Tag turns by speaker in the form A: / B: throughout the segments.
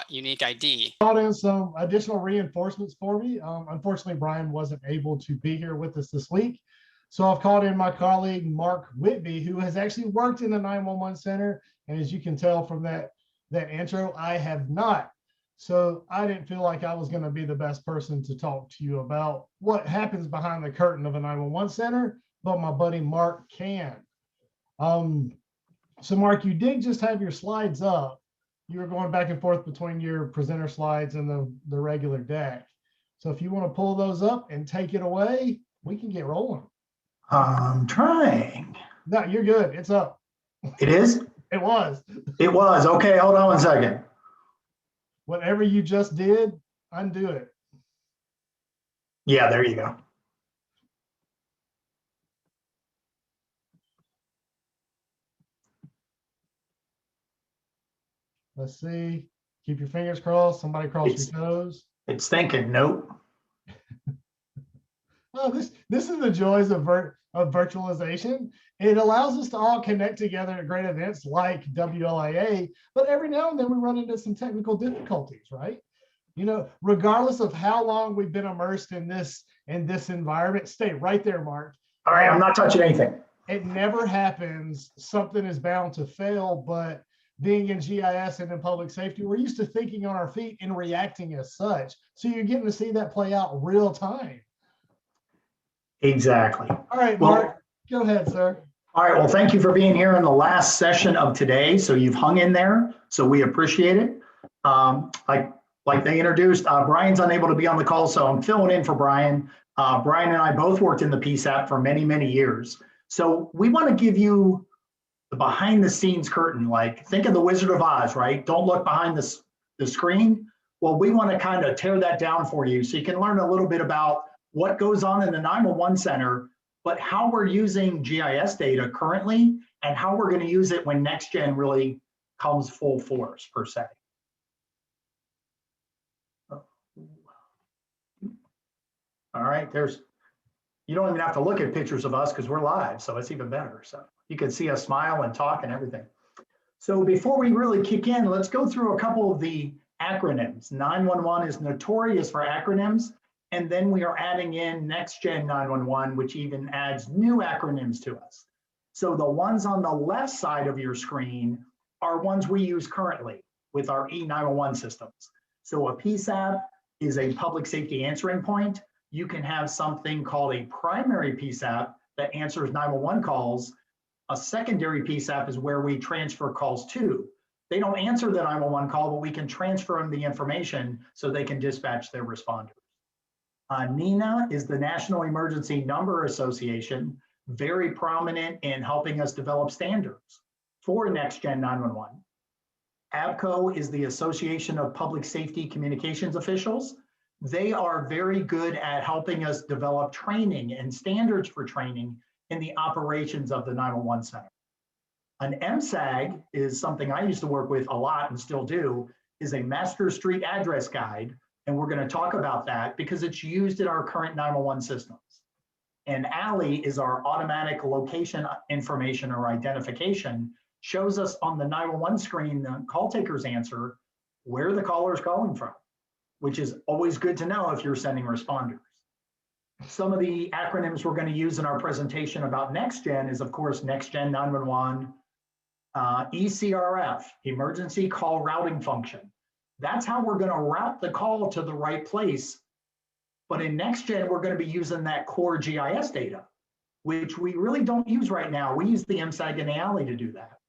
A: unique ID.
B: Called in some additional reinforcements for me. Unfortunately, Brian wasn't able to be here with us this week. So I've called in my colleague, Mark Whitby, who has actually worked in the 911 center. And as you can tell from that intro, I have not. So I didn't feel like I was going to be the best person to talk to you about what happens behind the curtain of a 911 center, but my buddy Mark can. So Mark, you did just have your slides up. You were going back and forth between your presenter slides and the regular deck. So if you want to pull those up and take it away, we can get rolling.
C: I'm trying.
B: No, you're good. It's up.
C: It is?
B: It was.
C: It was. Okay, hold on one second.
B: Whatever you just did, undo it.
C: Yeah, there you go.
B: Let's see. Keep your fingers crossed. Somebody cross your toes.
C: It's thinking, nope.
B: Oh, this is the joys of virtualization. It allows us to all connect together at great events like WLIA, but every now and then we run into some technical difficulties, right? You know, regardless of how long we've been immersed in this environment, stay right there, Mark.
C: All right, I'm not touching anything.
B: It never happens. Something is bound to fail, but being in GIS and in public safety, we're used to thinking on our feet and reacting as such. So you're getting to see that play out real time.
C: Exactly.
B: All right, Mark, go ahead, sir.
C: All right, well, thank you for being here in the last session of today. So you've hung in there, so we appreciate it. Like they introduced, Brian's unable to be on the call, so I'm filling in for Brian. Brian and I both worked in the PSAP for many, many years. So we want to give you the behind the scenes curtain, like think of the Wizard of Oz, right? Don't look behind the screen. Well, we want to kind of tear that down for you so you can learn a little bit about what goes on in the 911 center, but how we're using GIS data currently and how we're going to use it when NextGen really comes full force, per se. All right, you don't even have to look at pictures of us because we're live, so it's even better. So you can see us smile and talk and everything. So before we really kick in, let's go through a couple of the acronyms. 911 is notorious for acronyms. And then we are adding in NextGen 911, which even adds new acronyms to us. So the ones on the left side of your screen are ones we use currently with our E911 systems. So a PSAP is a public safety answering point. You can have something called a primary PSAP that answers 911 calls. A secondary PSAP is where we transfer calls to. They don't answer the 911 call, but we can transfer them the information so they can dispatch their responders. NENA is the National Emergency Number Association, very prominent in helping us develop standards for NextGen 911. ABCO is the Association of Public Safety Communications Officials. They are very good at helping us develop training and standards for training in the operations of the 911 center. An MSAG is something I used to work with a lot and still do, is a master street address guide. And we're going to talk about that because it's used in our current 911 systems. And ALI is our automatic location information or identification, shows us on the 911 screen, the call taker's answer, where the caller is calling from, which is always good to know if you're sending responders. Some of the acronyms we're going to use in our presentation about NextGen is, of course, NextGen 911, ECRF, Emergency Call Routing Function. That's how we're going to route the call to the right place. But in NextGen, we're going to be using that core GIS data, which we really don't use right now. We use the MSAG and the ALI to do that.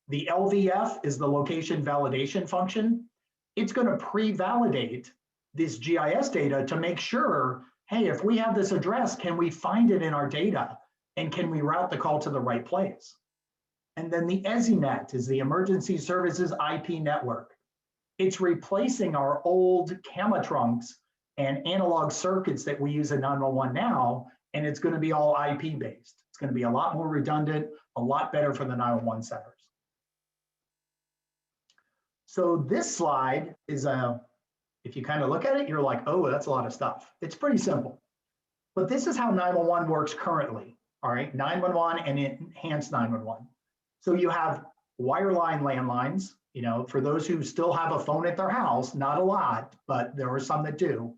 C: The LVF is the location validation function. It's going to pre-validate this GIS data to make sure, hey, if we have this address, can we find it in our data? And can we route the call to the right place? And then the EZNet is the Emergency Services IP Network. It's replacing our old camera trunks and analog circuits that we use in 911 now, and it's going to be all IP based. It's going to be a lot more redundant, a lot better for the 911 centers. So this slide is if you kind of look at it, you're like, oh, that's a lot of stuff. It's pretty simple. But this is how 911 works currently, all right? 911 and enhanced 911. So you have wireline landlines, You know, for those who still have a phone at their house, not a lot, but there are some that do.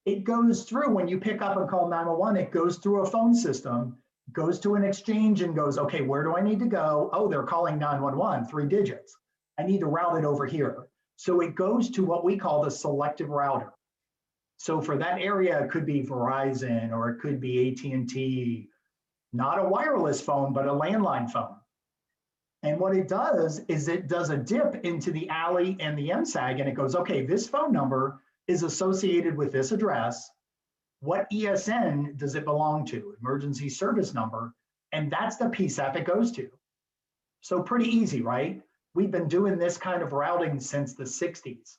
C: It goes through, when you pick up and call 911, it goes through a phone system, goes to an exchange and goes, okay, where do I need to go? Oh, they're calling 911, 3 digits. I need to route it over here. So it goes to what we call the selective router. So for that area, it could be Verizon or it could be AT&T, not a wireless phone, but a landline phone. And what it does is it does a dip into the alley and the MSAG, and it goes, okay, this phone number is associated with this address. What ESN does it belong to? Emergency service number. And that's the PSAP it goes to. So pretty easy, right? We've been doing this kind of routing since the 60s.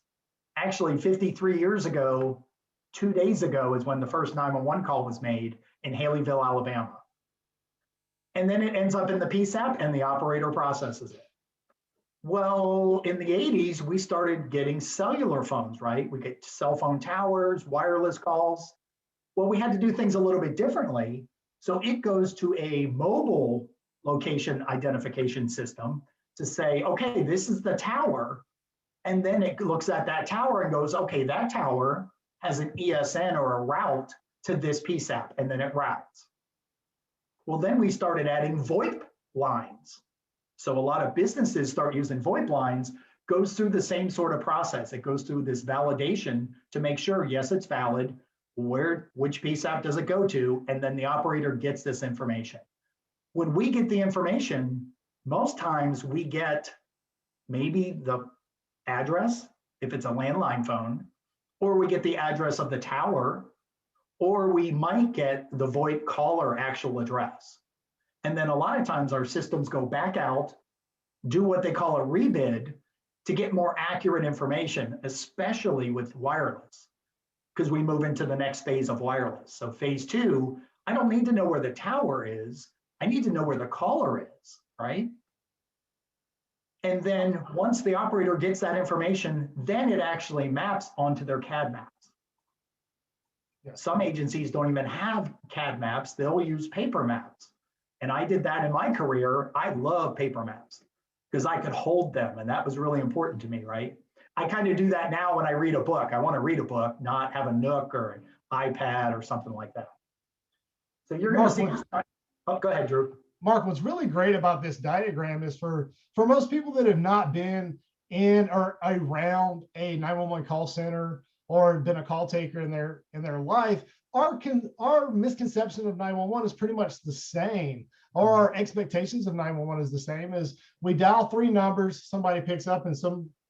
C: Actually, 53 years ago, 2 days ago is when the first 911 call was made in Haleyville, Alabama. And then it ends up in the PSAP and the operator processes it. Well, in the 80s, we started getting cellular phones, right? We get cell phone towers, wireless calls. Well, we had to do things a little bit differently. So it goes to a mobile location identification system to say, okay, this is the tower. And then it looks at that tower and goes, okay, that tower has an ESN or a route to this PSAP, and then it routes. Well, then we started adding VoIP lines. So a lot of businesses start using VoIP lines, goes through the same sort of process. It goes through this validation to make sure, yes, it's valid. Which PSAP does it go to? And then the operator gets this information. When we get the information, most times we get maybe the address, if it's a landline phone, or we get the address of the tower, or we might get the VoIP caller actual address. And then a lot of times our systems go back out, do what they call a rebid to get more accurate information, especially with wireless, because we move into the next phase of wireless. So phase 2, I don't need to know where the tower is. I need to know where the caller is, right? And then once the operator gets that information, then it actually maps onto their CAD maps. Some agencies don't even have CAD maps. They'll use paper maps. And I did that in my career. I love paper maps because I could hold them. And that was really important to me, right? I kind of do that now when I read a book. I want to read a book, not have a Nook or an iPad or something like that. So you're going to see. Oh, go ahead, Drew.
B: Mark, what's really great about this diagram is for most people that have not been in or around a 911 call center or been a call taker in their life, our misconception of 911 is pretty much the same, or our expectations of 911 is the same. As we dial 3 numbers, somebody picks up and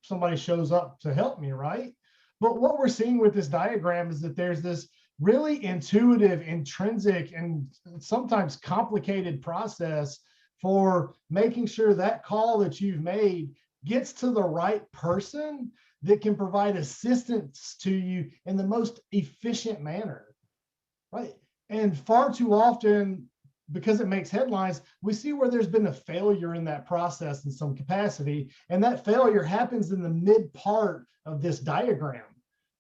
B: somebody shows up to help me, right? But what we're seeing with this diagram is that there's this really intuitive, intrinsic, and sometimes complicated process for making sure that call that you've made gets to the right person that can provide assistance to you in the most efficient manner, right? And far too often, because it makes headlines, we see where there's been a failure in that process in some capacity, and that failure happens in the mid part of this diagram,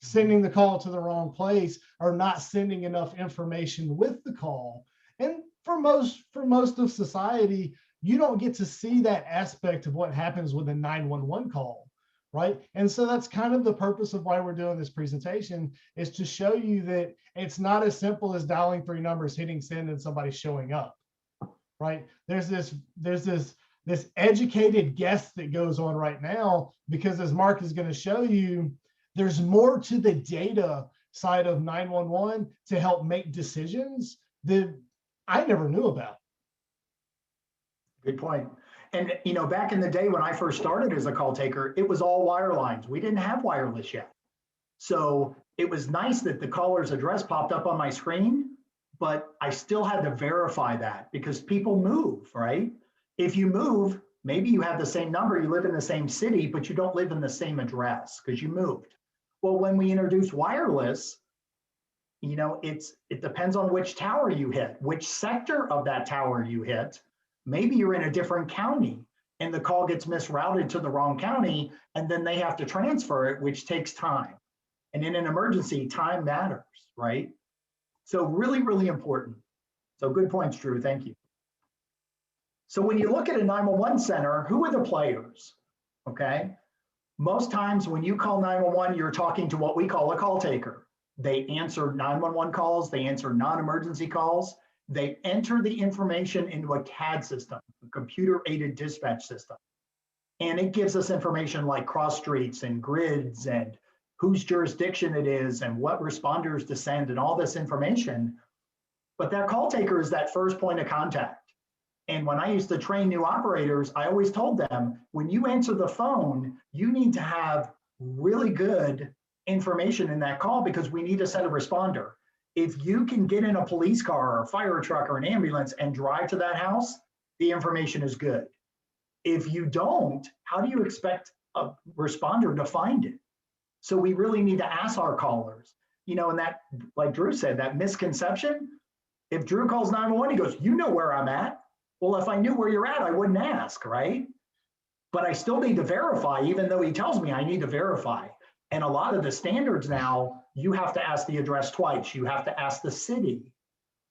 B: sending the call to the wrong place or not sending enough information with the call. And for most of society, you don't get to see that aspect of what happens with a 911 call, right? And so that's kind of the purpose of why we're doing this presentation, is to show you that it's not as simple as dialing 3 numbers, hitting send, and somebody showing up, right? There's this educated guess that goes on right now, because as Mark is going to show you, there's more to the data side of 911 to help make decisions that I never knew about.
C: Good point. And you know, back in the day when I first started as a call taker, it was all wire lines. We didn't have wireless yet. So it was nice that the caller's address popped up on my screen, but I still had to verify that because people move, right? If you move, maybe you have the same number, you live in the same city, but you don't live in the same address because you moved. Well, when we introduced wireless, you know, it depends on which tower you hit, which sector of that tower you hit. Maybe you're in a different county and the call gets misrouted to the wrong county, and then they have to transfer it, which takes time. And in an emergency, time matters, right? So really, really important. So good points, Drew. Thank you. So when you look at a 911 center, who are the players? okay? Most times when you call 911, you're talking to what we call a call taker. They answer 911 calls, they answer non-emergency calls, they enter the information into a CAD system, a computer-aided dispatch system. And it gives us information like cross streets and grids and whose jurisdiction it is and what responders to send and all this information. But that call taker is that first point of contact. And when I used to train new operators, I always told them, when you answer the phone, you need to have really good information in that call because we need to send a responder. If you can get in a police car or a fire truck or an ambulance and drive to that house, the information is good. If you don't, how do you expect a responder to find it? So we really need to ask our callers, you know, and that, like Drew said, that misconception, if Drew calls 911, he goes, you know where I'm at. Well, if I knew where you're at, I wouldn't ask, right? But I still need to verify, even though he tells me I need to verify. And a lot of the standards now, you have to ask the address twice. You have to ask the city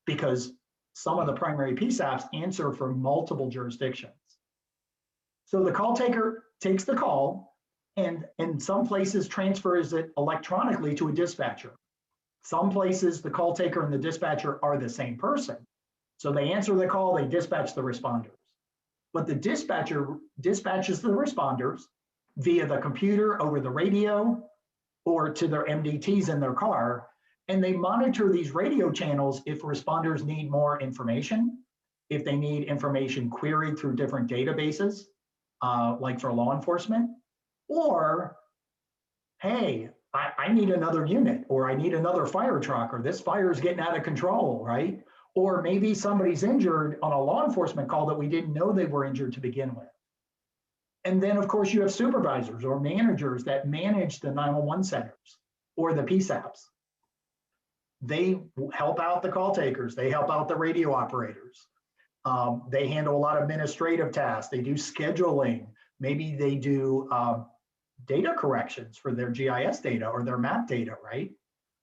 C: because some of the primary PSAPs answer for multiple jurisdictions. So the call taker takes the call and in some places transfers it electronically to a dispatcher. Some places the call taker and the dispatcher are the same person. So they answer the call, they dispatch the responders. But the dispatcher dispatches the responders via the computer, over the radio, or to their MDTs in their car. And they monitor these radio channels if responders need more information, if they need information queried through different databases, like for law enforcement, or, hey, I need another unit, or I need another fire truck, or this fire is getting out of control, right? Or maybe somebody's injured on a law enforcement call that we didn't know they were injured to begin with. And then, of course, you have supervisors or managers that manage the 911 centers or the PSAPs. They help out the call takers. They help out the radio operators. They handle a lot of administrative tasks. They do scheduling. Maybe they do data corrections for their GIS data or their map data, right?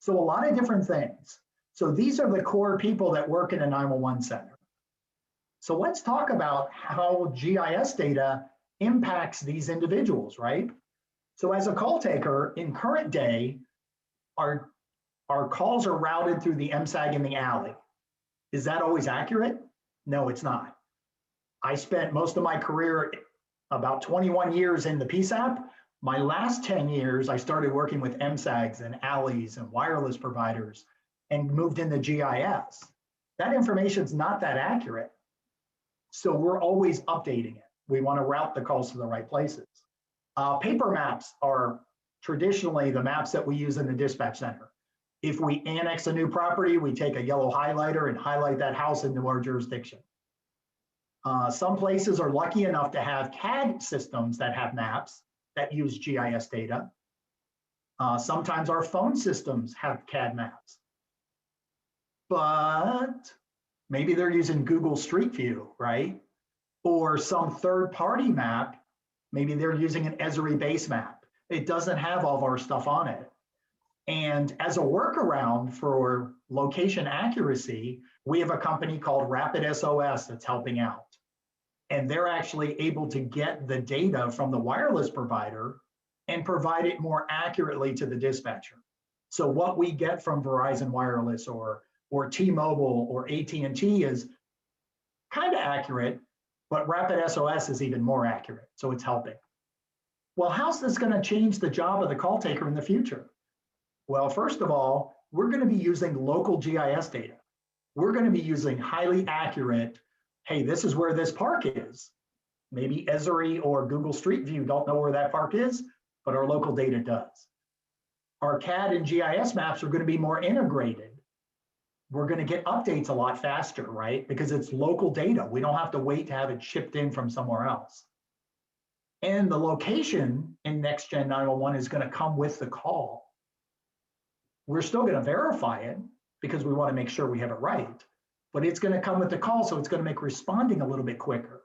C: So a lot of different things. So these are the core people that work in a 911 center. So let's talk about how GIS data impacts these individuals, right? So as a call taker in current day, our calls are routed through the MSAG in the alley. Is that always accurate? No, it's not. I spent most of my career, about 21 years in the PSAP. My last 10 years, I started working with MSAGs and alleys and wireless providers and moved into GIS. That information is not that accurate. So we're always updating it. We want to route the calls to the right places. Paper maps are traditionally the maps that we use in the dispatch center. If we annex a new property, we take a yellow highlighter and highlight that house into our jurisdiction. Some places are lucky enough to have CAD systems that have maps that use GIS data. Sometimes our phone systems have CAD maps. But maybe they're using Google Street View, right? Or some third-party map, maybe they're using an Esri base map. It doesn't have all of our stuff on it. And as a workaround for location accuracy, we have a company called Rapid SOS that's helping out. And they're actually able to get the data from the wireless provider and provide it more accurately to the dispatcher. So what we get from Verizon Wireless or T-Mobile or AT&T is kind of accurate, but Rapid SOS is even more accurate, so it's helping. Well, how's this going to change the job of the call taker in the future? Well, first of all, we're going to be using local GIS data. We're going to be using highly accurate, hey, this is where this park is. Maybe Esri or Google Street View don't know where that park is, but our local data does. Our CAD and GIS maps are going to be more integrated. We're going to get updates a lot faster, right? Because it's local data. We don't have to wait to have it shipped in from somewhere else. And the location in NextGen 911 is going to come with the call. We're still going to verify it because we want to make sure we have it right, but it's going to come with the call, so it's going to make responding a little bit quicker,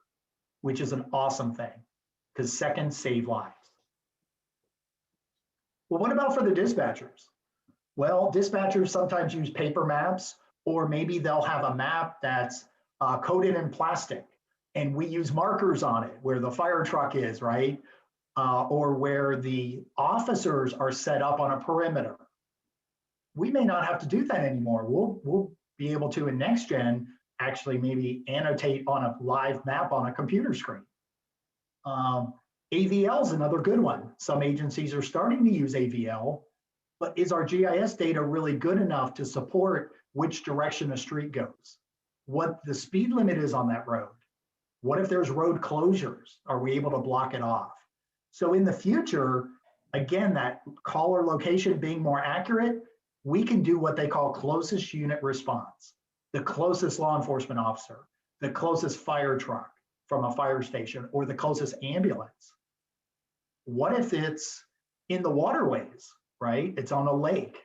C: which is an awesome thing because seconds save lives. Well, what about for the dispatchers? Well, dispatchers sometimes use paper maps, or maybe they'll have a map that's coated in plastic, and we use markers on it where the fire truck is, right? or where the officers are set up on a perimeter. We may not have to do that anymore. We'll be able to, in NextGen, actually maybe annotate on a live map on a computer screen. AVL is another good one. Some agencies are starting to use AVL, but is our GIS data really good enough to support which direction a street goes? What the speed limit is on that road? What if there's road closures? Are we able to block it off? So in the future, again, that caller location being more accurate, we can do what they call closest unit response. The closest law enforcement officer, the closest fire truck from a fire station, or the closest ambulance. What if it's in the waterways, right? It's on a lake,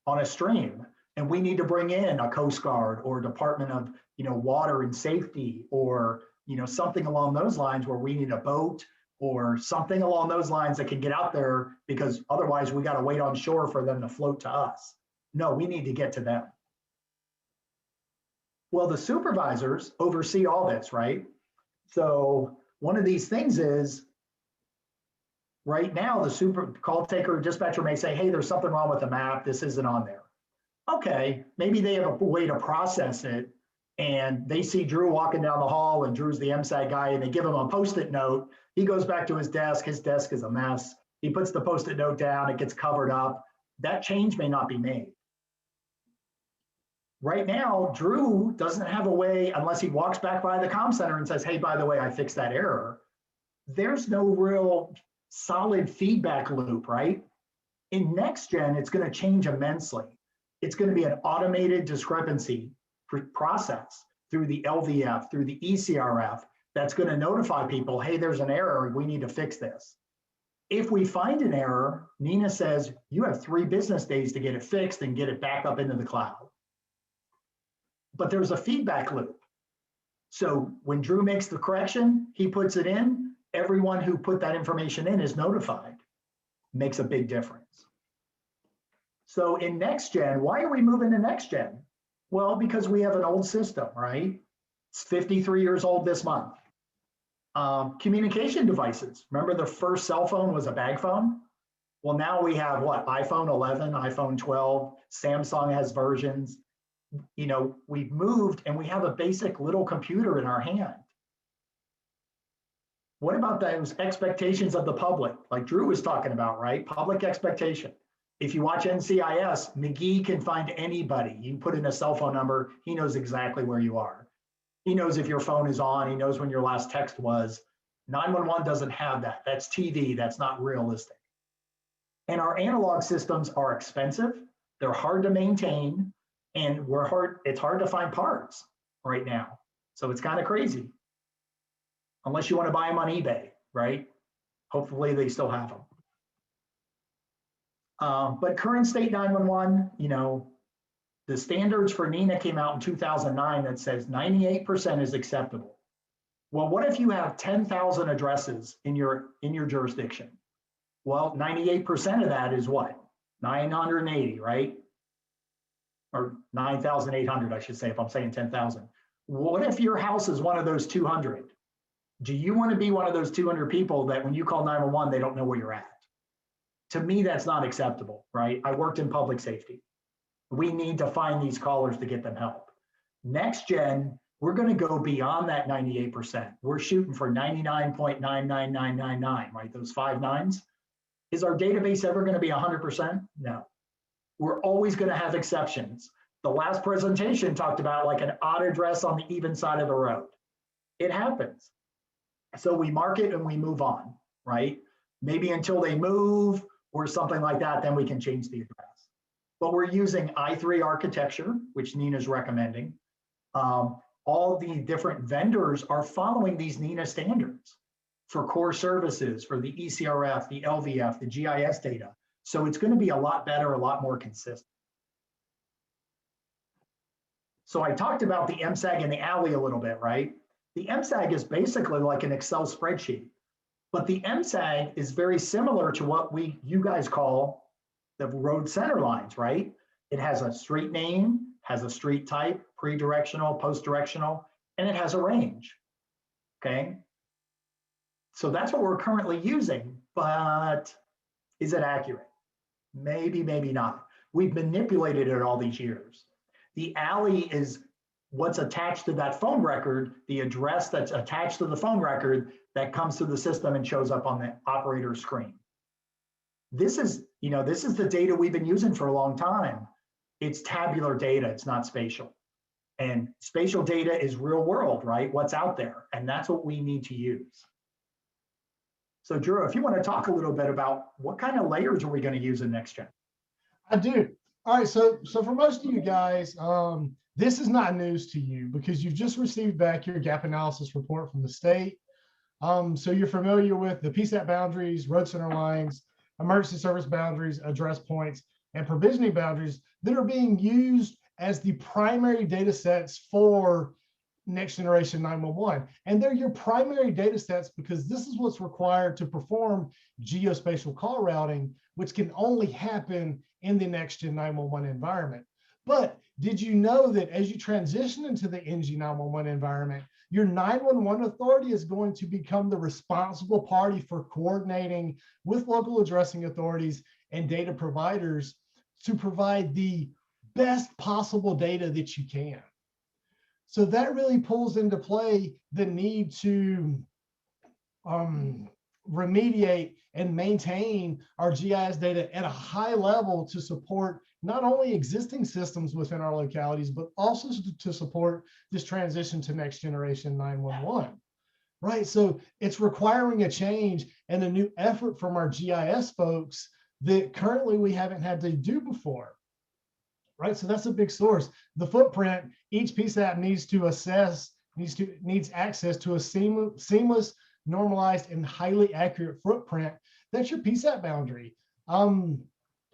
C: on a stream, and we need to bring in a Coast Guard or Department of, Water and Safety, or, something along those lines where we need a boat or something along those lines that can get out there, because otherwise we got to wait on shore for them to float to us. No, we need to get to them. Well, the supervisors oversee all this, right? So one of these things is, right now, the super call taker or dispatcher may say, hey, there's something wrong with the map. This isn't on there. Okay, maybe they have a way to process it, and they see Drew walking down the hall, and Drew's the MSAG guy, and they give him a Post-it note. He goes back to his desk. His desk is a mess. He puts the Post-it note down. It gets covered up. That change may not be made. Right now, Drew doesn't have a way, unless he walks back by the comm center and says, hey, by the way, I fixed that error. There's no real solid feedback loop, right? In NextGen, it's going to change immensely. It's going to be an automated discrepancy process through the LVF, through the ECRF, that's going to notify people, hey, there's an error, we need to fix this. If we find an error, Nina says, you have 3 business days to get it fixed and get it back up into the cloud. But there's a feedback loop. So when Drew makes the correction, he puts it in, everyone who put that information in is notified. Makes a big difference. So in NextGen, why are we moving to NextGen? Well, because we have an old system, right? It's 53 years old this month. Communication devices. Remember the first cell phone was a bag phone? Well, now we have what? iPhone 11, iPhone 12, Samsung has versions. We've moved and we have a basic little computer in our hand. What about those expectations of the public? Like Drew was talking about, right? Public expectation. If you watch NCIS, McGee can find anybody. You put in a cell phone number, he knows exactly where you are. He knows if your phone is on, he knows when your last text was. 911 doesn't have that. That's TV, that's not realistic. And our analog systems are expensive, they're hard to maintain, and it's hard to find parts right now. So it's kind of crazy. Unless you want to buy them on eBay, right? Hopefully they still have them. But current state 911, the standards for NENA came out in 2009 that says 98% is acceptable. Well, what if you have 10,000 addresses in your jurisdiction? Well, 98% of that is what? 980, right? Or 9,800, I should say, if I'm saying 10,000. What if your house is one of those 200? Do you want to be one of those 200 people that when you call 911, they don't know where you're at? To me, that's not acceptable, right? I worked in public safety. We need to find these callers to get them help. NextGen, we're going to go beyond that 98%. We're shooting for 99.99999, right? Those 5 nines. Is our database ever going to be 100%? No. We're always going to have exceptions. The last presentation talked about like an odd address on the even side of the road. It happens. So we mark it and we move on, right? Maybe until they move or something like that, then we can change the address. But we're using I3 architecture, which Nina's recommending. All the different vendors are following these NENA standards for core services, for the ECRF, the LVF, the GIS data. So it's going to be a lot better, a lot more consistent. So I talked about the MSAG and the alley a little bit, right? The MSAG is basically like an Excel spreadsheet, but the MSAG is very similar to what you guys call the road center lines, right? It has a street name, has a street type, pre-directional, post-directional, and it has a range, okay? So that's what we're currently using. but is it accurate? Maybe, maybe not. We've manipulated it all these years. The alley is what's attached to that phone record, the address that's attached to the phone record that comes through the system and shows up on the operator screen. This is the data we've been using for a long time. It's tabular data, it's not spatial. And spatial data is real world, right? What's out there, and that's what we need to use. So Drew, if you want to talk a little bit about what kind of layers are we going to use in NextGen?
B: I do. All right, so for most of you guys, this is not news to you because you've just received back your gap analysis report from the state. So you're familiar with the PSAP boundaries, road center lines, emergency service boundaries, address points, and provisioning boundaries that are being used as the primary data sets for next generation 911. And they're your primary data sets because this is what's required to perform geospatial call routing, which can only happen in the NextGen 911 environment. But did you know that as you transition into the NG 911 environment, your 911 authority is going to become the responsible party for coordinating with local addressing authorities and data providers to provide the best possible data that you can. So that really pulls into play the need to remediate and maintain our GIS data at a high level to support not only existing systems within our localities, but also to support this transition to next generation 911, right? So it's requiring a change and a new effort from our GIS folks that currently we haven't had to do before, right? So that's a big source. The footprint, each PSAP needs access to a seamless, normalized, and highly accurate footprint. That's your PSAP boundary.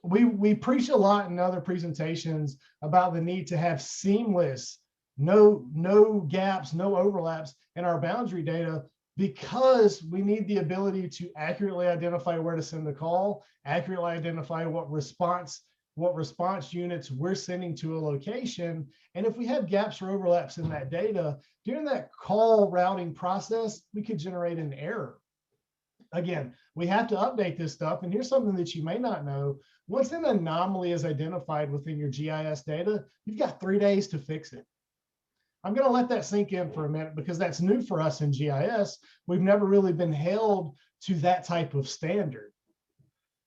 B: We preach a lot in other presentations about the need to have seamless, no gaps, no overlaps in our boundary data, because we need the ability to accurately identify where to send the call, accurately identify what response units we're sending to a location. And if we have gaps or overlaps in that data, during that call routing process, we could generate an error. Again, we have to update this stuff. And here's something that you may not know. Once an anomaly is identified within your GIS data, you've got 3 days to fix it. I'm going to let that sink in for a minute because that's new for us in GIS. We've never really been held to that type of standard.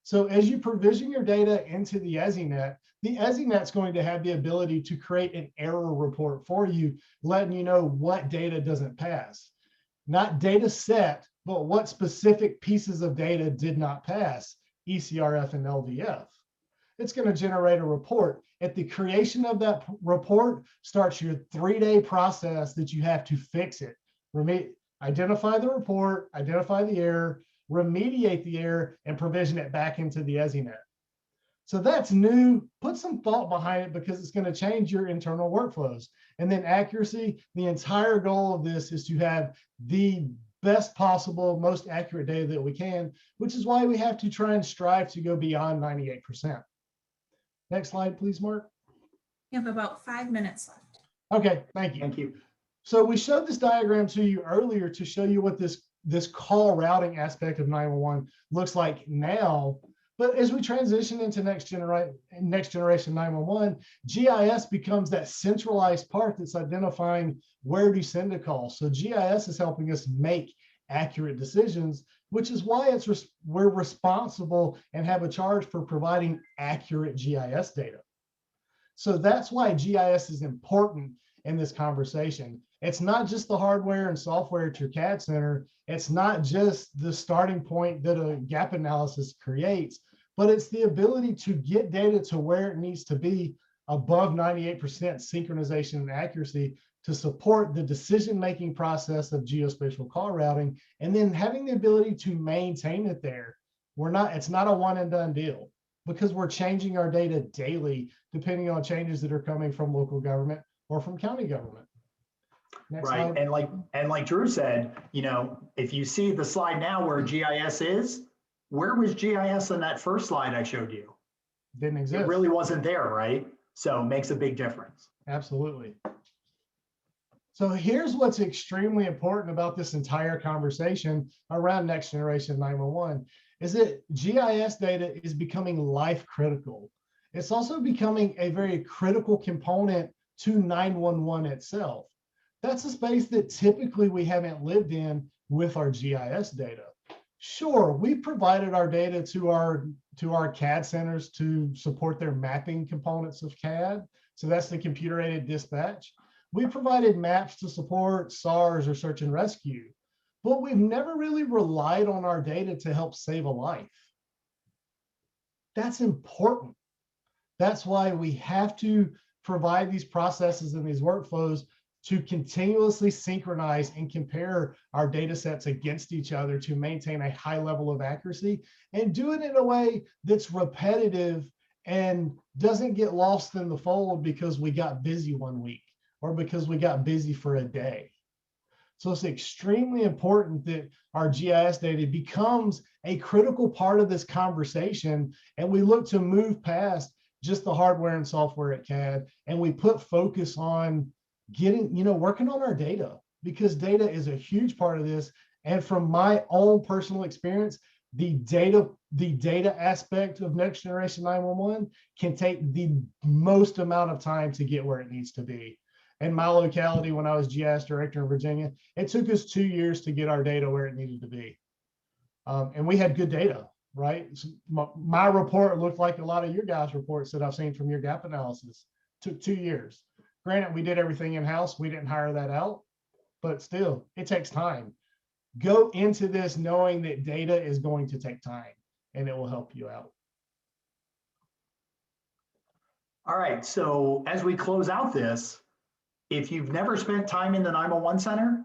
B: So as you provision your data into the EZNet is going to have the ability to create an error report for you, letting you know what data doesn't pass. Not data set, but what specific pieces of data did not pass, ECRF and LVF. It's going to generate a report. At the creation of that report starts your 3-day process that you have to fix it. Identify the report, identify the error, remediate the error, and provision it back into the EZNet. So that's new. Put some thought behind it because it's going to change your internal workflows. And then accuracy, the entire goal of this is to have the best possible, most accurate data that we can, which is why we have to try and strive to go beyond 98%. Next slide, please, Mark.
A: You have about 5 minutes left.
B: Okay, thank you.
C: Thank you.
B: So we showed this diagram to you earlier to show you what this call routing aspect of 911 looks like now. But as we transition into next generation 911, GIS becomes that centralized part that's identifying where to send a call. So GIS is helping us make accurate decisions, which is why we're responsible and have a charge for providing accurate GIS data. So that's why GIS is important in this conversation. It's not just the hardware and software at your CAD center. It's not just the starting point that a gap analysis creates, but it's the ability to get data to where it needs to be above 98% synchronization and accuracy to support the decision-making process of geospatial call routing, and then having the ability to maintain it there. It's not a one and done deal because we're changing our data daily depending on changes that are coming from local government or from county government. Next
C: Right,
B: slide.
C: and like Drew said, if you see the slide now where GIS is, where was GIS in that first slide I showed you?
B: Didn't exist.
C: It really wasn't there, right? So it makes a big difference.
B: Absolutely. So here's what's extremely important about this entire conversation around next generation 911 is that GIS data is becoming life critical. It's also becoming a very critical component to 911 itself. That's a space that typically we haven't lived in with our GIS data. Sure, we provided our data to our CAD centers to support their mapping components of CAD. So that's the computer aided dispatch. We provided maps to support SARS or search and rescue, but we've never really relied on our data to help save a life. That's important. That's why we have to provide these processes and these workflows to continuously synchronize and compare our data sets against each other to maintain a high level of accuracy, and do it in a way that's repetitive and doesn't get lost in the fold because we got busy one week or because we got busy for a day. So it's extremely important that our GIS data becomes a critical part of this conversation, and we look to move past just the hardware and software at CAD, and we put focus on working on our data, because data is a huge part of this. And from my own personal experience, the data aspect of next generation 911 can take the most amount of time to get where it needs to be. In my locality, when I was GIS director in Virginia, it took us 2 years to get our data where it needed to be. And we had good data, right? So my report looked like a lot of your guys' reports that I've seen from your gap analysis. Took 2 years. Granted, we did everything in-house. We didn't hire that out, but still, it takes time. Go into this knowing that data is going to take time, and it will help you out.
C: All right, so as we close out this, if you've never spent time in the 911 center,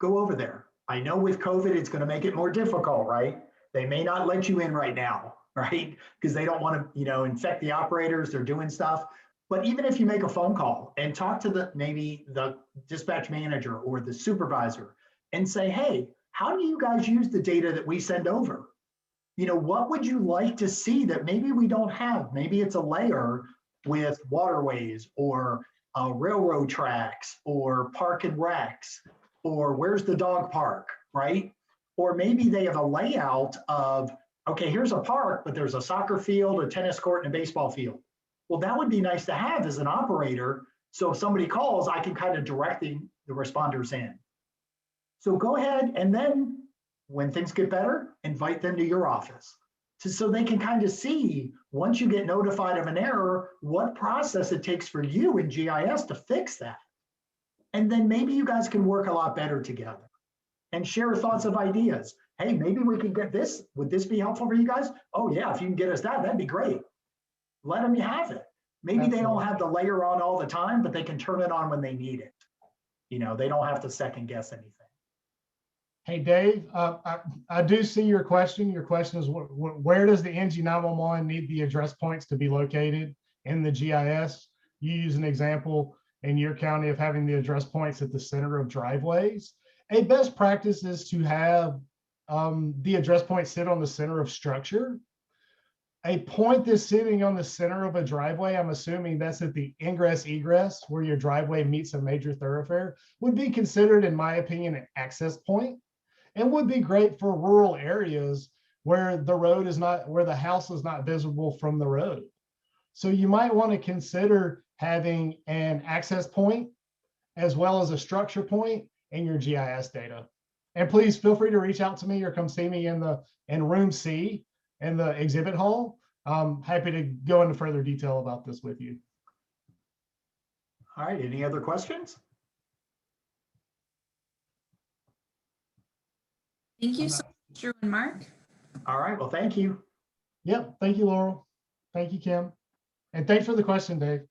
C: go over there. I know with COVID, it's going to make it more difficult, right? They may not let you in right now, right? Because they don't want to, infect the operators. They're doing stuff. But even if you make a phone call and talk to maybe the dispatch manager or the supervisor and say, hey, how do you guys use the data that we send over? What would you like to see that maybe we don't have? Maybe it's a layer with waterways or railroad tracks or park and recs, or where's the dog park, right? Or maybe they have a layout of, okay, here's a park, but there's a soccer field, a tennis court, and a baseball field. Well, that would be nice to have as an operator. So if somebody calls, I can kind of direct the responders in. So go ahead, and then when things get better, invite them to your office so they can kind of see, once you get notified of an error, what process it takes for you in GIS to fix that. And then maybe you guys can work a lot better together and share thoughts of ideas. Hey, maybe we can get this. Would this be helpful for you guys? Oh yeah, if you can get us that, that'd be great. Let them have it. Maybe Absolutely. They don't have the layer on all the time, but they can turn it on when they need it. They don't have to second guess anything.
B: Hey, Dave, I do see your question. Your question is, where does the NG911 need the address points to be located in the GIS? You use an example in your county of having the address points at the center of driveways. A best practice is to have the address points sit on the center of structure. A point that's sitting on the center of a driveway, I'm assuming that's at the ingress egress where your driveway meets a major thoroughfare, would be considered, in my opinion, an access point, and would be great for rural areas where the house is not visible from the road. So you might want to consider having an access point as well as a structure point in your GIS data. And please feel free to reach out to me or come see me in room C in the exhibit hall. I'm happy to go into further detail about this with you.
C: All right, any other questions?
A: Thank you so much, Drew and Mark.
C: All right, well, thank you.
B: Yep, thank you, Laurel. Thank you, Kim. And thanks for the question, Dave.